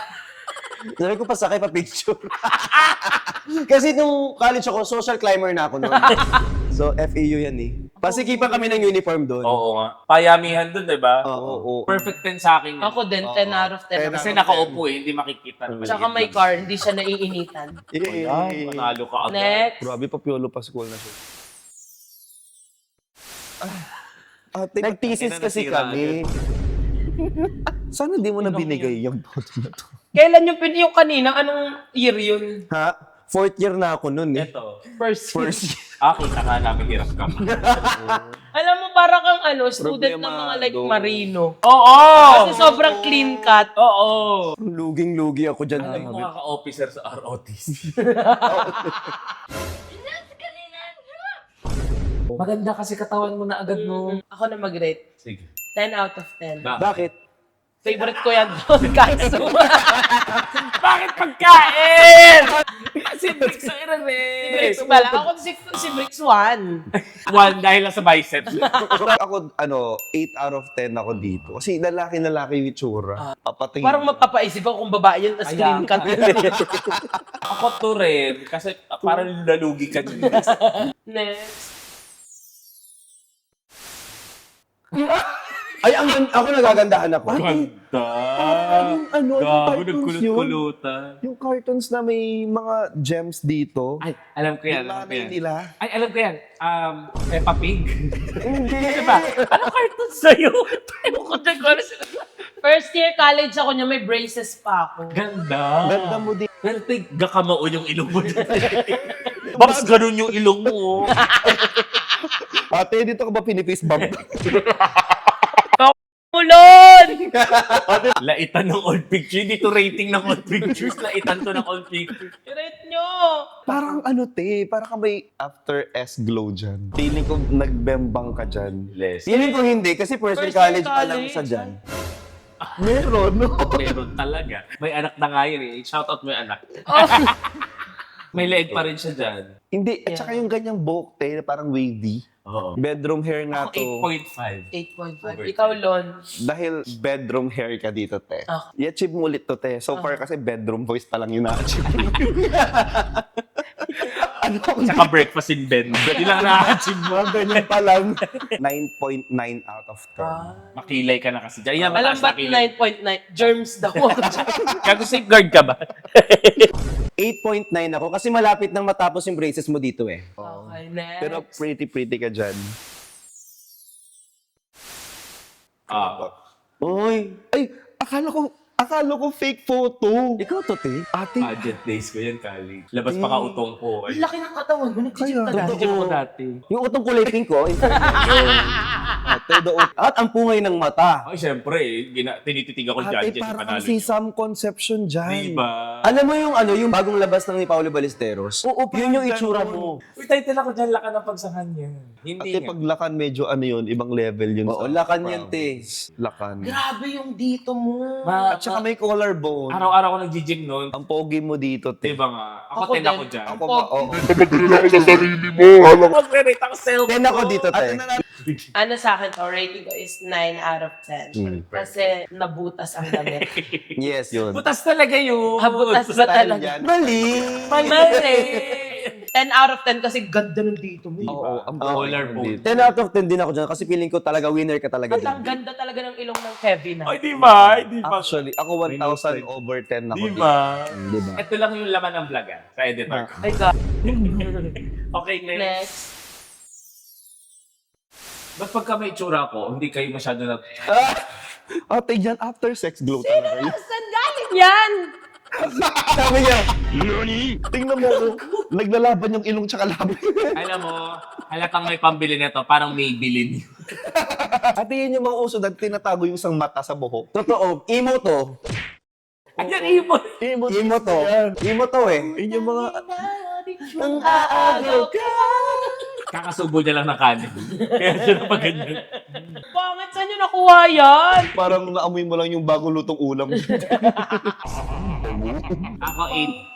Sabi ko, pasakay pa picture. Kasi nung college ako, social climber na ako noon. So, FEU yan eh. Pasikipan kami ng uniform doon. Oo nga. Payamihan dun, di ba? Oo. Perfect 10 sa akin. Ako din, 10 out of 10. Kasi nakaupo eh, hindi makikita. Tsaka may car, hindi siya naiinitan. Eh, Manalo ka agad. Next. grabe pa piolo pa school na siya. Ate, Nag-thesis kasi kami. sana di mo na binigay yung photo na to. Kailan yung kanina? Anong year yun? Ha? 4th year na ako noon eh. Ito. First year. Kita nga namin hirap ka. Alam mo, para kang student ng mga like Problemado. marino. Oo! Kasi sobrang clean cut. Oo! Luging-lugi ako dyan. Ano yung mga ka-officer sa ROTC? Maganda kasi katawan mo na agad no. Ako na mag-rate. Sige. 10 out of 10. Bakit? Favorite ko yan doon, kaso. Bakit pagkain? Si Bricks ang Bricks i-rate. pala. Ako si Bricks 1. One dahil lang sa biceps. Ako, 8 out of 10 ako dito. Kasi lalaki-lalaki yung itsura. Papatingin. Parang mapapaisip ako kung babae yun, tas clean cut. Ako to rin. Kasi parang lalugi ka dyan. Next. Ay, ako nagagandahan ako. Ganda. ano, Gago, cartoons yun. nagkulot-kulutan. Yung cartoons na may mga gems dito. Ay, alam ko yan. Yung Alam ko nanay yan. nila. Ay, alam ko yan. Peppa Pig. Hindi. Diba? Ano cartoon sa'yo? Tayo ko dyan kung ano sila. First year college ako niya, may braces pa ako. Ganda. Ganda mo din. Pero gakamao yung ilong mo. Babs, ganun yung ilong mo. Ate, dito ka ba piniface bump? Mulon! Laitan ng old picture. Dito rating ng old pictures. Laitan to ng old pictures. I-rate nyo! Parang parang ka may after S glow dyan. Feeling ko nagbembang ka dyan. Less. Feeling ko hindi, kasi first year First year college pa lang college. sa dyan. Meron, no? Meron talaga. May anak na nga yun eh. Shoutout mo yung anak. May leeg pa rin siya dyan. Hindi, at saka yung ganyang buhok, te, parang wavy. Oo. Bedroom hair nga Ako to. 8.5. 8.5. Ikaw, Lon. Dahil bedroom hair ka dito, te. Ah. I-achieve mo ulit to, te. So far kasi bedroom voice pa lang yung na-achieve. Tsaka breakfast in bed. Hindi lang na-achieve mo. Ganyan pa lang. 9.9 out of 10. Makilay ka na kasi dyan. Yan, Alam mataas ba't na kilay. 9.9? Germs daw ako dyan. Kago safeguard ka ba? 8.9 ako, kasi malapit nang matapos yung braces mo dito eh. Okay, next. Pero pretty ka dyan. Uy, Ay, akala ko fake photo. ikaw to, te. Ate, Budget days ko yan, college. Labas pa ka-utong ko. Ang laki ng katawan mo. Nag-gym ka dati. Nag-gym ako dati. Yung utong kulay pink ko. At ang pungay ng mata. Ay, syempre, tinititigan ko dyan. ate, parang si Sam Conception dyan. Diba? Alam mo yung bagong labas ng ni Paolo Ballesteros? Oo, Yun yung parang itsura ganun. mo. Uy, title ako dyan, lakan ng pagsakan niya. Hindi Ate, nga. paglakan medyo ibang level yun. Oo, sa lakan brown. yan, te. Lakan. Grabe yung dito mo. At saka may collarbone. Araw-araw ko nag-gym noon. Ang pogi mo dito, te. Diba nga? Ako, Ako 10 ako din. dyan. Ako ba? Oo. Magdala ko sa sarili mo. Halang Mag-rate ako self. Ten ako dito, te. Ano sa akin to, rating ko is 9 out of 10. Kasi nabutas ang damit. Yes, yun. Butas talaga yun. Butas ba talaga? Mali! Mali! 10 out of 10 kasi ganda ng dito mo. Oo, ang Collarbone. 10 out of 10 din ako dyan kasi feeling ko talaga winner ka talaga At ang dyan. ganda talaga ng ilong ng Kevin. Ay, di ba? Di ba? Actually, ako 1,000 over 10 ako. Di ba? Di ba? Ito lang yung laman ng vlog sa editor ko. Ay, God. Okay, next. Next. Ba't pagka may itsura ko, hindi kayo masyado na... Ate, dyan after sex glow talaga yun. Saan galing yan? Sabi niya, tingnan mo ko, naglalaban yung ilong tsaka labi. Alam mo, halatang may pambili nito, parang Maybelline. Ate, yun yung mga uso na tinatago yung isang mata sa buhok. Totoo, emo to. Ayan, imo. Emo to. Emo to eh. Yun yung mga, Ang aagaw ka. Kakasubo niya lang ng kanin. Kaya siya na pag ganyan. Pangit, saan nyo nakuha yan? parang naamoy mo lang yung bagong lutong ulam. Ako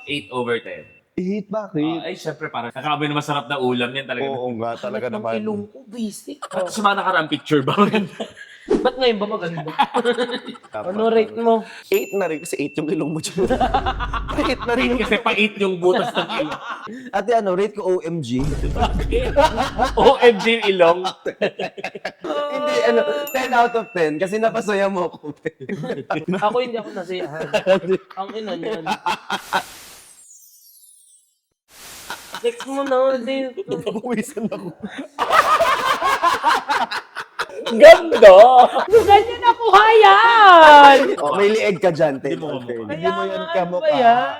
8 over 10. Hit, bakit? Ay, syempre, parang kakaamoy na masarap na ulam yan talaga. Oo nga, talaga Ng naman. ilong ko, basic. At sa mga nakaraang picture ba? Ba't ngayon ba maganda? Ano rate mo? 8 na rin kasi 8 yung ilong mo dyan. 8 na rin yung... Kasi pa-8 yung butas ng ilong. Ate ano, rate ko OMG. OMG yung ilong. Hindi, 10 out of 10 kasi napasaya mo ako. Ako hindi ako nasiyahan. Ang ina niyan. Next mo na ulit. Papawisan ako. Ganda! Saan nyo nakuha yan? Oh, may lieg ka dyan, te. Hindi mo kamukha. Hindi mo yan Ano kamukha. ba yan?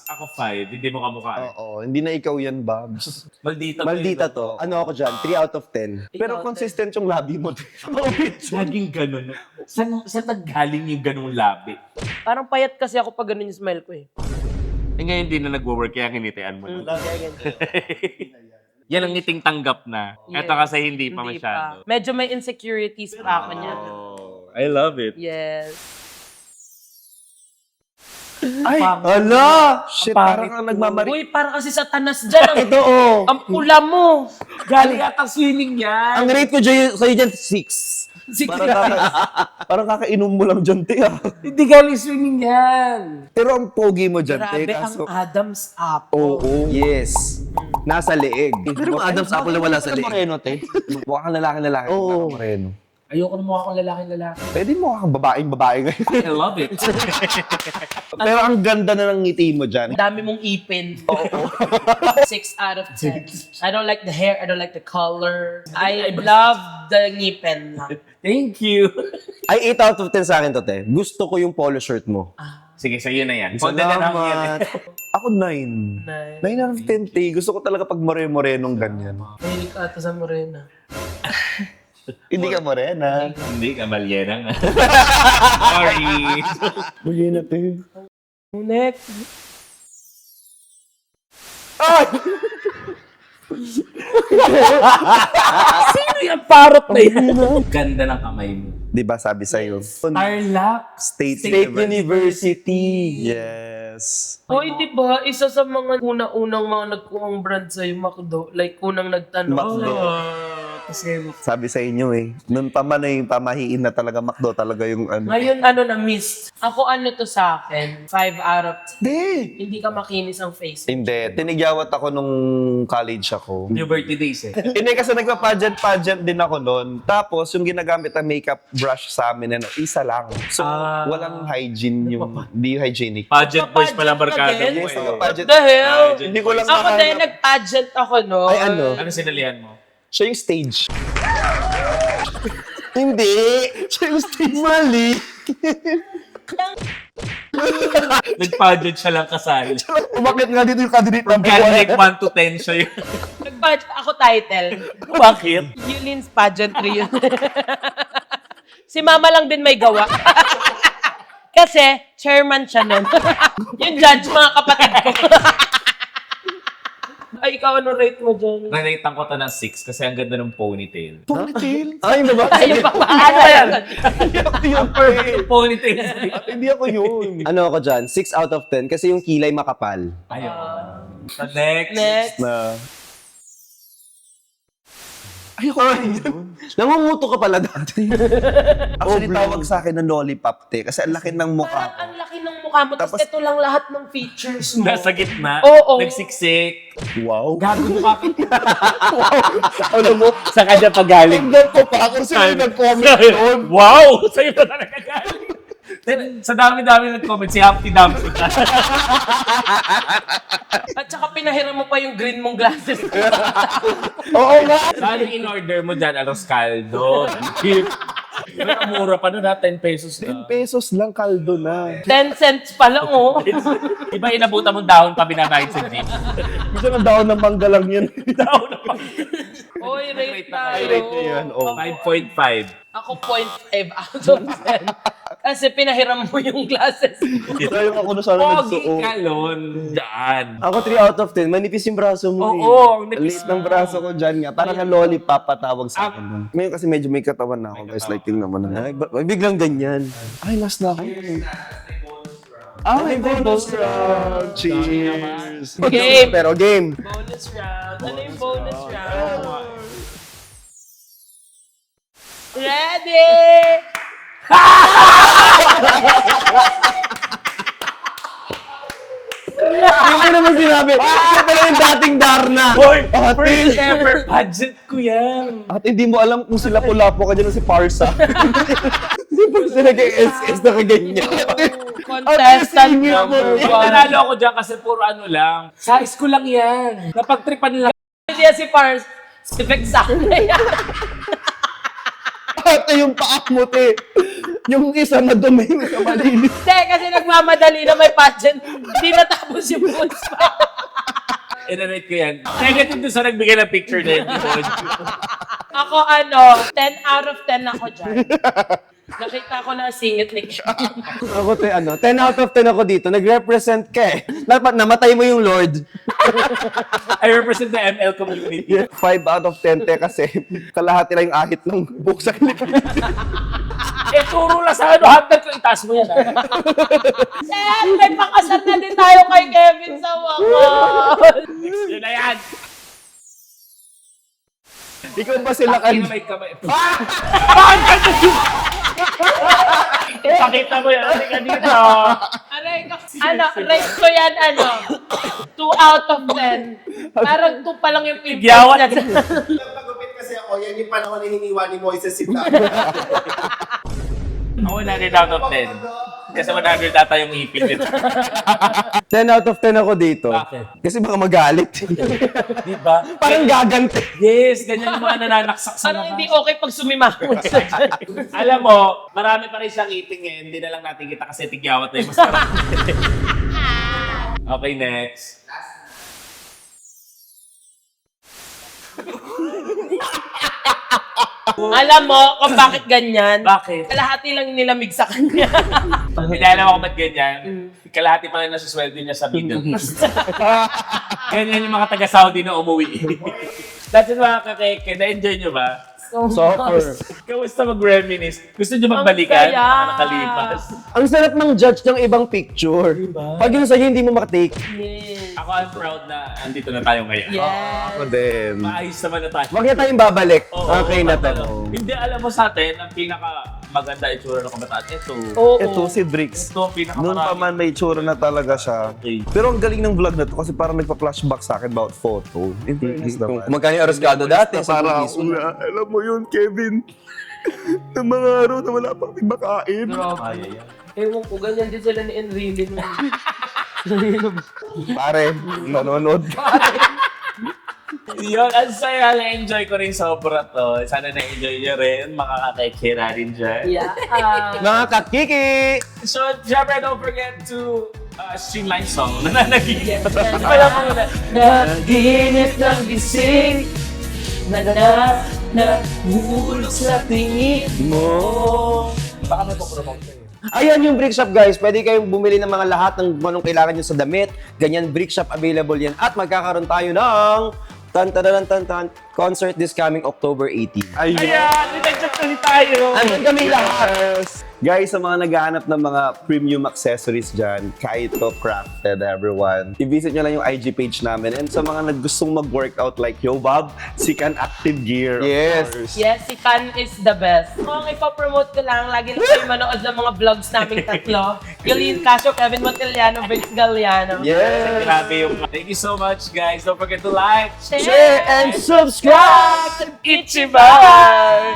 Ako 5, hindi mo kamukha. Oo, hindi na ikaw yan, Babs. Maldita. Maldita to. Ano ako dyan? 3 out of 10. Pero consistent yung labi mo. Laging ganun. Saan naggaling yung ganung labi? Parang payat kasi ako pag ganun yung smile ko eh. Eh ngayon hindi na nag-work kaya kinitian mo. Kaya ganito. Yan ang ngiting tanggap na. Yes. Ito kasi hindi pa Hindi masyado. pa. Medyo may insecurities pa ako niyan. Oh, I love it. Yes. Ay, Ala! shit, parang ang nagmamari. Uy, para kasi sa tanas dyan. Ito oh. Ang pula mo. Galing atang swimming yan. Ang rate ko sa'yo dyan, 6. Parang kakainom mo lang dyan, te. Ah. Hindi galing swimming yan. Pero ang pogi mo dyan, te. Grabe ang Kaso, Adam's apple. oo. Yes. Nasa leeg. Pero yung Adam's apple na wala sa leeg. Moreno, te. Mukha kang lalaki-lalaki. Oo. Moreno. Ayoko na mukha akong lalaki-lalaki. Pwede mo kang babaeng-babae ngayon. I love it. Pero ang ganda na ng ngiti mo dyan. Ang dami mong ipin. 6 out of 10. I don't like the hair. I don't like the color. I love the ngipin lang. Thank you. Ay, 8 out of 10 sa akin to, te. Gusto ko yung polo shirt mo. Sige, sa'yo na yan. Content na lang yan. Ako 9. 9 out of 10, te. Gusto ko talaga pag more-morenong ganyan. Mahilig ka ata sa morena. Hindi ka morena. Hindi ka malyena nga. Sorry. Morena, te. Next. Sino yung parot na yan? Ganda ng kamay mo. Di ba sabi sa'yo? Tarlac. State University. Yes. Hoy, di ba, isa sa mga una-unang mga nagkuhang brand sa'yo, McDo, like unang nagtanong. McDo. Kasi Sabi sa inyo eh. Noon pa man ay pamahiin na talaga McDo talaga yung ano. Ngayon, ano na, miss. Ako ano to sa akin? 5 out of 10. Hindi. Hindi ka makinis ang face. Hindi. Tinigyawat ako nung college ako. yung birthday days eh. Hindi kasi nagpa-pageant din ako noon. Tapos yung ginagamit na makeup brush sa amin, isa lang. So, walang hygiene yung, hindi hygienic. Pageant boys pala barkada Pageant mo Yes, eh. nagpa-pageant. The hell? Hindi ko lang Ako nakahanap. din, nag-pageant ako, no? Ay, ano? Ano sinalihan mo? Siya yung stage. Hindi. Siya yung stage. Mali. Nag-pageant siya lang kasali. Umakit nga dito yung candidate number Galing 1. 1 to 10 siya yun. Ako title. Bakit? Yulin's pageantry yun. Si mama lang din may gawa. Kasi, chairman siya nun. Yung judge, mga kapatid ko. Ay, ikaw, ano rate mo dyan? Nanaitang ko to ng 6 kasi ang ganda ng ponytail. Ponytail. Ay, hindi ba? Ayun pa ba? Ano yan? Yung ponytail. At hindi ako yun. Ano ako dyan? 6 out of 10 kasi yung kilay makapal. Ayun. So next. Next. Na. Ayoko yun. Nangunguto ka pala dati. Actually, tawag sa akin ng lollipop, te. Kasi ang laki ng mukha Parang ko. ang laki ng mukha mo, tapos ito lang lahat ng features mo. Nasa gitna. Oo. Nagsiksik. Wow. Gago mo kapit. Alam mo, Sa kanya pagaling. tingnan ko pa kung sino yung nag-comment doon. Wow! Sa'yo pa talaga galing. Then, sa dami-dami nag-comment, si Humpty Dumpty. At saka pinahiram mo pa yung green mong glasses. Oo nga. Saan yung in-order mo dyan? Aros caldo. Ang mura pa nun ha, 10 pesos na. 10 pesos lang kaldo na. 10 cents pa lang, oh. Iba inabutan mong dahon pa binabayad sa jeep. Gusto ng daon ng mangga lang yun. Dahon na pa. Oy, rate tayo. Rate niyo yan, oh. 5.5. Ako 0.5 out of 10. Kasi pinahiram mo yung glasses. Ito yung ako na sana Pogi nagsuot. ka, Lon. Daan. Ako 3 out of 10. Manipis yung braso mo eh. Oo, ang nipis Late ng braso ko dyan nga. Parang nga lollipop patawag sa akin. Ngayon kasi medyo may katawan na ako, guys. Like, tingnan mo na. Ay, biglang ganyan. Ay, last na ako. Ay, bonus round. Cheers. Game. Pero game. Bonus round. Ano yung bonus round? Ready! Ano ko naman sinabi? Ito pala yung dating Darna. Hoy! First ever pageant ko yan. At hindi mo alam kung sila pulapo ka dyan si Parsa. Hindi pa sila kay SS na kaganyan. Contestant number Eh, 1. nanalo ako dyan kasi puro ano lang. Size ko lang yan. Napagtripan lang. Hindi yan si Pars. Si Vexana yan. Ate yung paak mo, te. Yung isa na dumi, yung isa malinis. Hindi, kasi nagmamadali na may pageant. Hindi natapos yung boots pa. I-rate ko yan. Negative doon sa nagbigay ng picture na yun. Ako 10 out of 10 ako dyan. Nakita ko na singit ni Kim. Ako 10 out of 10 ako dito. Nag-represent ka eh. Dapat namatay mo yung Lord. I represent the ML community. 5 out of 10, te, kasi kalahati lang yung ahit ng buhok sa kilik. Eh, turo lang sa ano, hotdog ko. Itaas mo yan. Sir, may pakasal na din tayo kay Kevin sa wakas. Yun na yan. Ikaw ba sila Ano kan? may kamay? Pakita mo yan. Halika dito. Rate ko yan, 2 out of 10. Parang 2 pa lang yung pimples Tigyawat. niya. Pagupit kasi ako, yan yung panahon na hiniwa ni Moises si Ako 100 out of 10. Kasi 100 data yung ipin nito. 10 out of 10 ako dito. Bakit? Kasi baka magalit. Di ba? Parang gaganti. Yes, ganyan yung mga nananaksak sa Parang labas. hindi okay pag sumimangon sa dyan. Alam mo, marami pa rin siyang ipin ngayon. Hindi na lang natin kita kasi tigyawat na yung mas marami. Okay, next. Alam mo kung bakit ganyan? Bakit? Kalahati lang nilamig sa kanya. Hindi alam ako ba't ganyan. Kalahati pa lang nasusweldo niya sa Middle East. Ganyan yung mga taga-Saudi na umuwi. That's it mga kakeke. Na-enjoy nyo ba? Soccer. Kamusta mag-reminisce? Gusto nyo magbalikan? Ang saya. Mga nakalipas. Ang sarap ng judge ng ibang picture. Pag yun sa'yo, hindi mo makatake. Yes. Ako I'm proud na andito na tayo ngayon. Yes. Ako din. Maayos naman na tayo. Huwag niya tayong babalik. Oo, Okay na to. Hindi, alam mo sa atin, ang pinaka maganda itsura ng kabataan. Ito. Oo. Ito si Drix. Ito ang pinaka Noon pa man may tsura na talaga siya. Okay. Pero ang galing ng vlog na to kasi parang nagpa-flashback sa akin about photo. In fairness Kung naman. magkano yung Aroscado dati, sa Para Bugis. alam mo yun, Kevin. Ng mga araw na wala pang makain. Ay, ay, ay. Ewan ko, ganyan din sila ni Enrile. Pare, nanonood. Yun, ang saya. Na-enjoy ko rin sobra to. Sana na-enjoy nyo rin. Makakakekira rin dyan. Yeah. Mga kakiki! So, syempre, don't forget to stream my song. Nananagigit. Wala muna. Naginip ng gising nahulog sa tingin mo. Baka may papromote kayo. Ayan yung Brick Shop, guys. Pwede kayong bumili ng mga lahat ng anong kailangan nyo sa damit. Ganyan, Brick Shop available yan. At magkakaroon tayo ng concert this coming October 18. Ayun. Ayan! Nitag-chat ulit tayo! Andun kami lahat! Guys, sa mga naghahanap ng mga premium accessories dyan, Kaito Crafted, everyone. I-visit nyo lang yung IG page namin. And sa mga naggustong mag-workout like Yo Bob, Sikan Active Gear. of Yes. course. Yes, si Kan is the best. Kung ipapromote ko lang, lagi na kayo manood ng mga vlogs namin tatlo. Yulin Casio, Kevin Montellano, Vince Galliano. Yes! Grabe yung... Thank you so much, guys. Don't forget to like, Share and subscribe! Ichiban!